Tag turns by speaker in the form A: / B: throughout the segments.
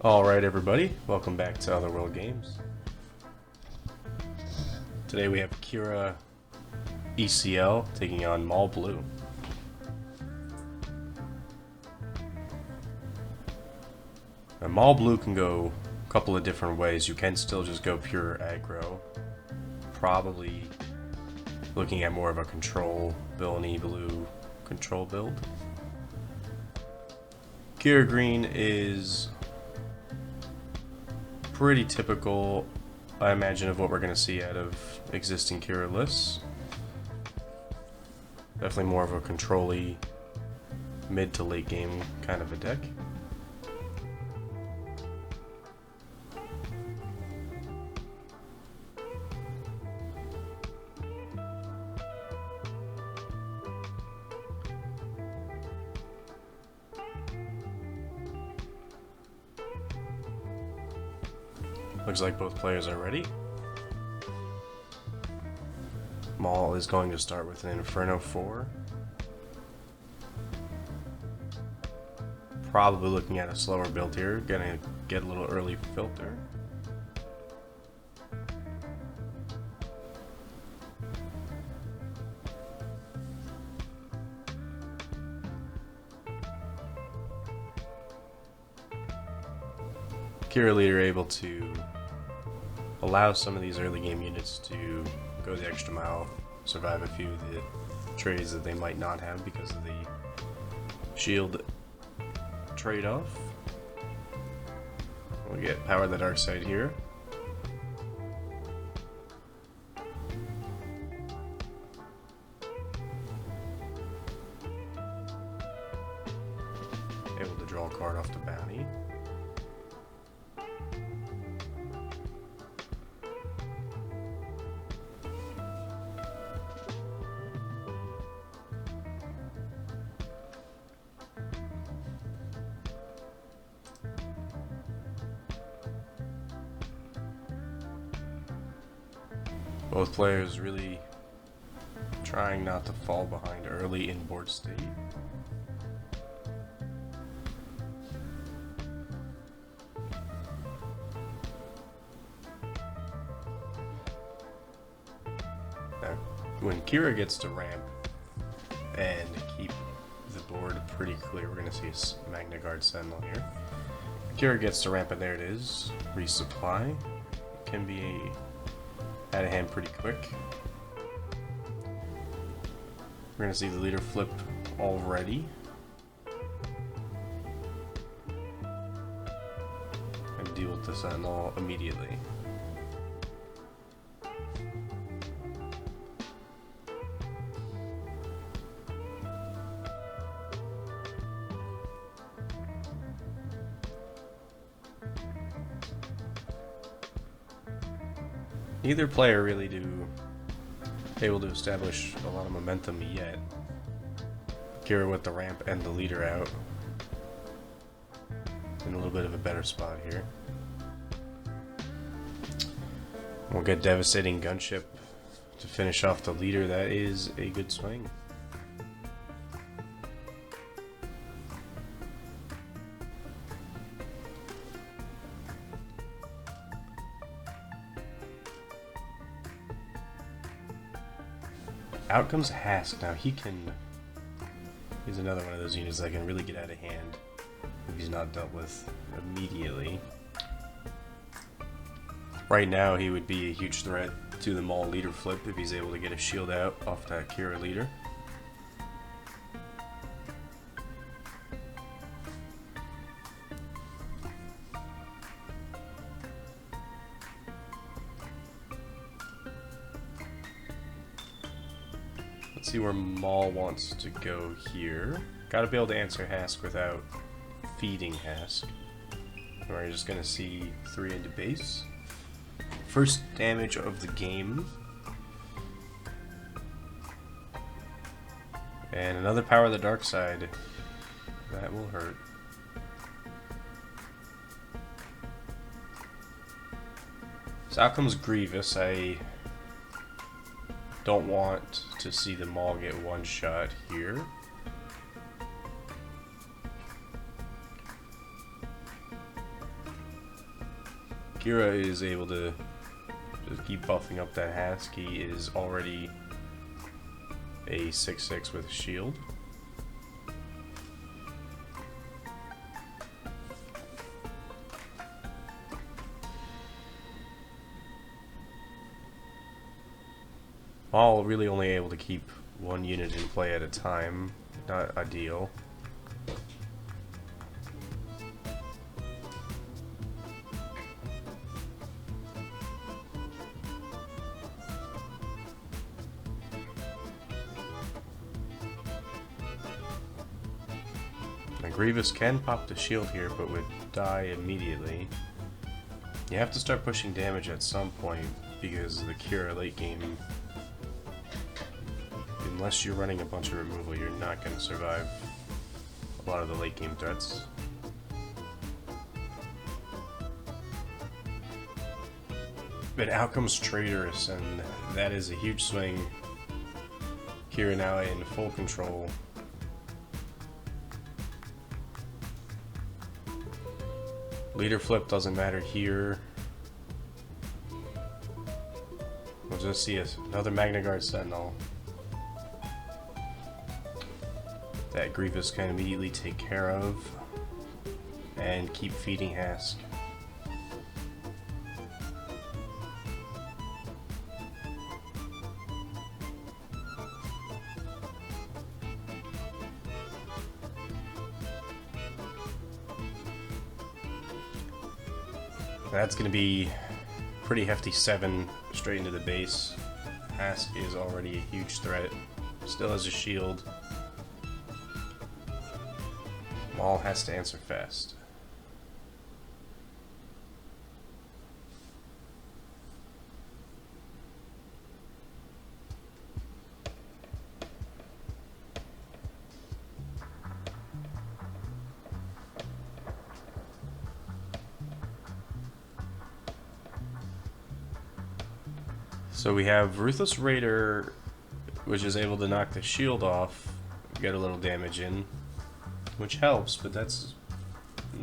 A: Alright everybody, welcome back to Otherworld Games. Today we have Qi'ra ECL taking on Maul Blue. Now Maul Blue can go a couple of different ways. You can still just go pure aggro. Probably looking at more of a control villainy blue control build. Qi'ra Green is pretty typical, I imagine, of what we're going to see out of existing Qi'ra lists. Definitely more of a control-y, mid to late game kind of a deck. Looks like both players are ready. Maul is going to start with an Inferno 4. Probably looking at a slower build here. Gonna get a little early filter. Qi'ra leader able to allow some of these early game units to go the extra mile, survive a few of the trades that they might not have because of the shield trade-off. We'll get Power the Dark Side here. Able to draw a card off the bounty. Both players really trying not to fall behind early in board state. Now, when Qi'ra gets to ramp and keep the board pretty clear, we're going to see a Magna Guard Sentinel here. Qi'ra gets to ramp and there it is. Resupply. It can be out of hand pretty quick. We're going to see the leader flip already. And deal with the Sentinel immediately. Neither player really able to establish a lot of momentum yet. Qi'ra with the ramp and the leader out. In a little bit of a better spot here. We'll get Devastating Gunship to finish off the leader. That is a good swing. Out comes Hask. Now he's another one of those units that can really get out of hand if he's not dealt with immediately. Right now he would be a huge threat to the Maul leader flip if he's able to get a shield out off that Qi'ra leader. Let's see where Maul wants to go here. Gotta be able to answer Hask without feeding Hask. We're just gonna see 3 into base. First damage of the game. And another Power of the Dark Side. That will hurt. So out comes Grievous. I don't want to see the Maul get one shot here. Qi'ra is able to just keep buffing up that Hask. He is already a 6/6 with a shield. Maul really only able to keep one unit in play at a time. Not ideal. Now Grievous can pop the shield here, but would die immediately. You have to start pushing damage at some point, because the Qi'ra late game, unless you're running a bunch of removal, you're not going to survive a lot of the late game threats. But out comes Traitorous, and that is a huge swing. Qi'ra now in full control. Leader flip doesn't matter here. We'll just see another Magna Guard Sentinel that Grievous can immediately take care of and keep feeding Hask. That's going to be pretty hefty 7 straight into the base. Hask is already a huge threat. Still has a shield. Maul has to answer fast. So we have Ruthless Raider, which is able to knock the shield off, get a little damage in, which helps, but that's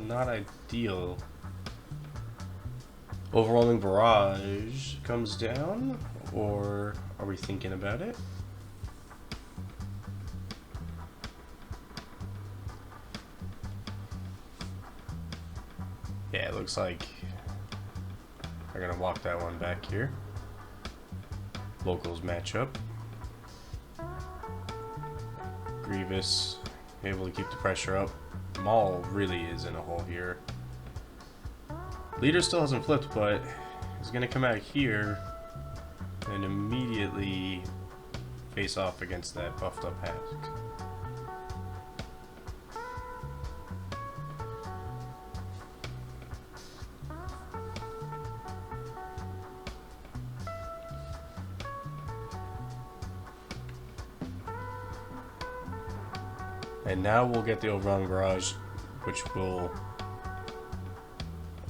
A: not ideal. Overwhelming Barrage comes down, or are we thinking about it? Yeah, it looks like we're gonna walk that one back here. Locals matchup. Grievous able to keep the pressure up. Maul really is in a hole here. Leader still hasn't flipped, but he's gonna come out here and immediately face off against that buffed up Hask. And now we'll get the Overwhelming Barrage, which will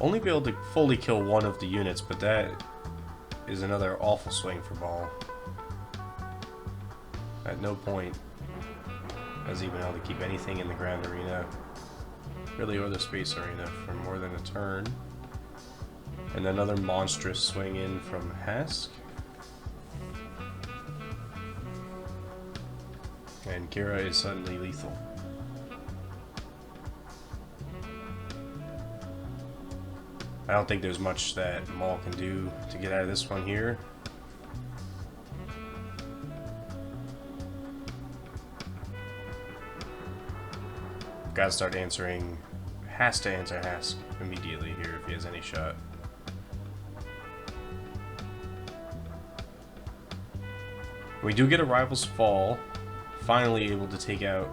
A: only be able to fully kill one of the units, but that is another awful swing for Maul. At no point has he been able to keep anything in the ground arena, really, or the space arena, for more than a turn. And another monstrous swing in from Hask. And Qi'ra is suddenly lethal. I don't think there's much that Maul can do to get out of this one here. Gotta start answering. Has to answer Hask immediately here if he has any shot. We do get a Rival's Fall. Finally able to take out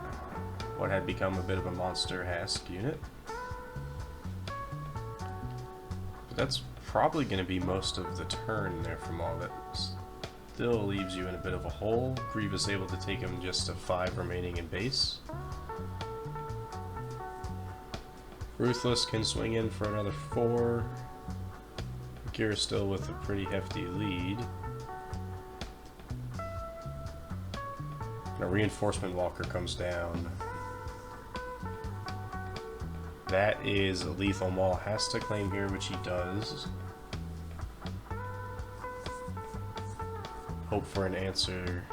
A: what had become a bit of a monster Hask unit. But that's probably going to be most of the turn there from all that. Still leaves you in a bit of a hole. Grievous able to take him just to 5 remaining in base. Ruthless can swing in for another 4. Qi'ra still with a pretty hefty lead. A Reinforcement Walker comes down. That is a lethal. Maul has to claim here, which he does. hope for an answer.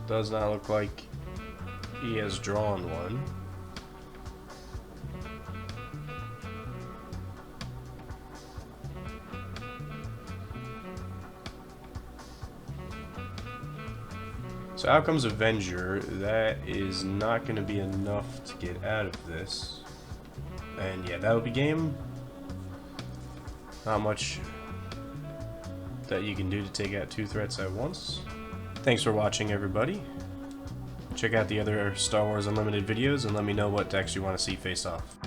A: Does not look like he has drawn one. So out comes Avenger. That is not going to be enough to get out of this. And yeah, that would be game. Not much that you can do to take out 2 threats at once. Thanks for watching, everybody. Check out the other Star Wars Unlimited videos and let me know what decks you want to see face off.